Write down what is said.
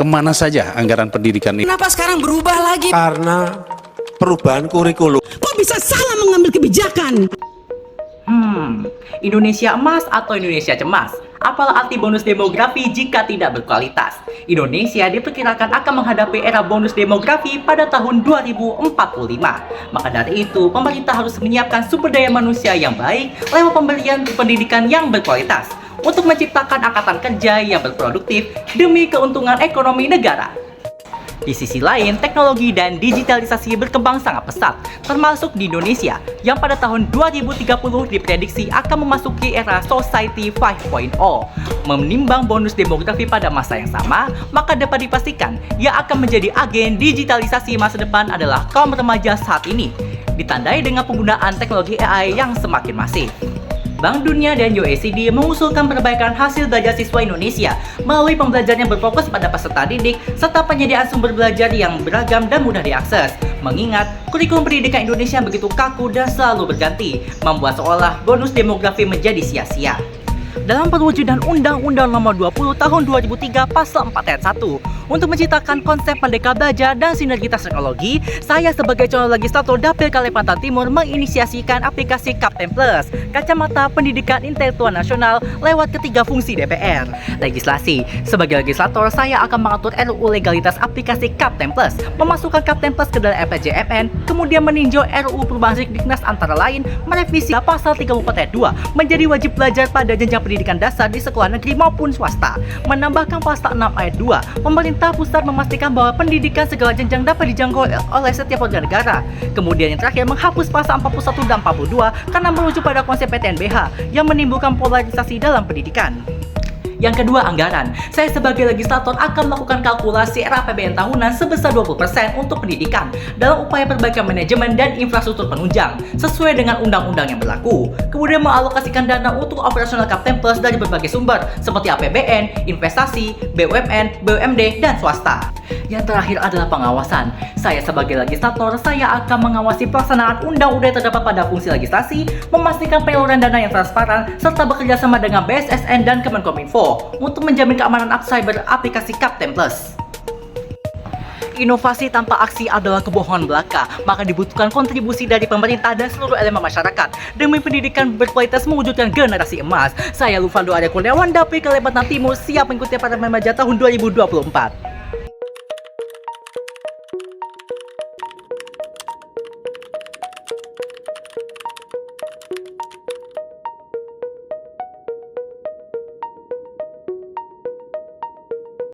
Kemana saja anggaran pendidikan ini? Kenapa sekarang berubah lagi? Karena perubahan kurikulum. Kok bisa salah mengambil kebijakan? Indonesia emas atau Indonesia cemas? Apalah arti bonus demografi jika tidak berkualitas? Indonesia diperkirakan akan menghadapi era bonus demografi pada tahun 2045. Maka dari itu, pemerintah harus menyiapkan sumber daya manusia yang baik lewat pemberian pendidikan yang berkualitas untuk menciptakan angkatan kerja yang berproduktif demi keuntungan ekonomi negara. Di sisi lain, teknologi dan digitalisasi berkembang sangat pesat, termasuk di Indonesia, yang pada tahun 2030 diprediksi akan memasuki era Society 5.0. Menimbang bonus demografi pada masa yang sama, maka dapat dipastikan yang akan menjadi agen digitalisasi masa depan adalah kaum remaja saat ini, ditandai dengan penggunaan teknologi AI yang semakin masif. Bank Dunia dan OECD mengusulkan perbaikan hasil belajar siswa Indonesia melalui pembelajaran yang berfokus pada peserta didik serta penyediaan sumber belajar yang beragam dan mudah diakses. Mengingat kurikulum pendidikan Indonesia begitu kaku dan selalu berganti, membuat seolah bonus demografi menjadi sia-sia. Dalam perwujudan Undang-Undang Nomor 20 Tahun 2003 Pasal 4 Ayat 1 untuk menciptakan konsep Merdeka Belajar dan sinergitas teknologi, saya sebagai calon legislator Dapil Kalimantan Timur menginisiasikan aplikasi Kapten Plus, kacamata pendidikan intelektual nasional lewat ketiga fungsi DPR. Legislasi. Sebagai legislator, saya akan mengatur RUU legalitas aplikasi Kapten Plus, memasukkan Kapten Plus ke dalam RPJMN, kemudian meninjau RUU perubahan Diknas antara lain merevisi Pasal 34 Ayat 2 menjadi wajib belajar pada jenjang pendidikan dasar di sekolah negeri maupun swasta. Menambahkan Pasal 6 Ayat 2, pemerintah pusat memastikan bahwa pendidikan segala jenjang dapat dijangkau oleh setiap warga negara. Kemudian yang terakhir menghapus Pasal 41 dan 42 karena merujuk pada konsep PTNBH yang menimbulkan polarisasi dalam pendidikan. Yang kedua, anggaran. Saya sebagai legislator akan melakukan kalkulasi RAPBN tahunan sebesar 20% untuk pendidikan dalam upaya perbaikan manajemen dan infrastruktur penunjang sesuai dengan undang-undang yang berlaku. Kemudian mengalokasikan dana untuk operasional Kapten Plus dari berbagai sumber seperti APBN, investasi, BUMN, BUMD, dan swasta. Yang terakhir adalah pengawasan. Saya sebagai legislator, saya akan mengawasi pelaksanaan undang-undang yang terdapat pada fungsi legislasi, memastikan penyaluran dana yang transparan, serta bekerja sama dengan BSSN dan Kemenkominfo untuk menjamin keamanan cyber aplikasi Kapten Plus. Inovasi tanpa aksi adalah kebohongan belaka, maka dibutuhkan kontribusi dari pemerintah dan seluruh elemen masyarakat demi pendidikan berkualitas mewujudkan generasi emas. Saya Lufando Arya Kurniawan, Dapil Kalimantan Timur, siap mengikuti para remaja tahun 2024.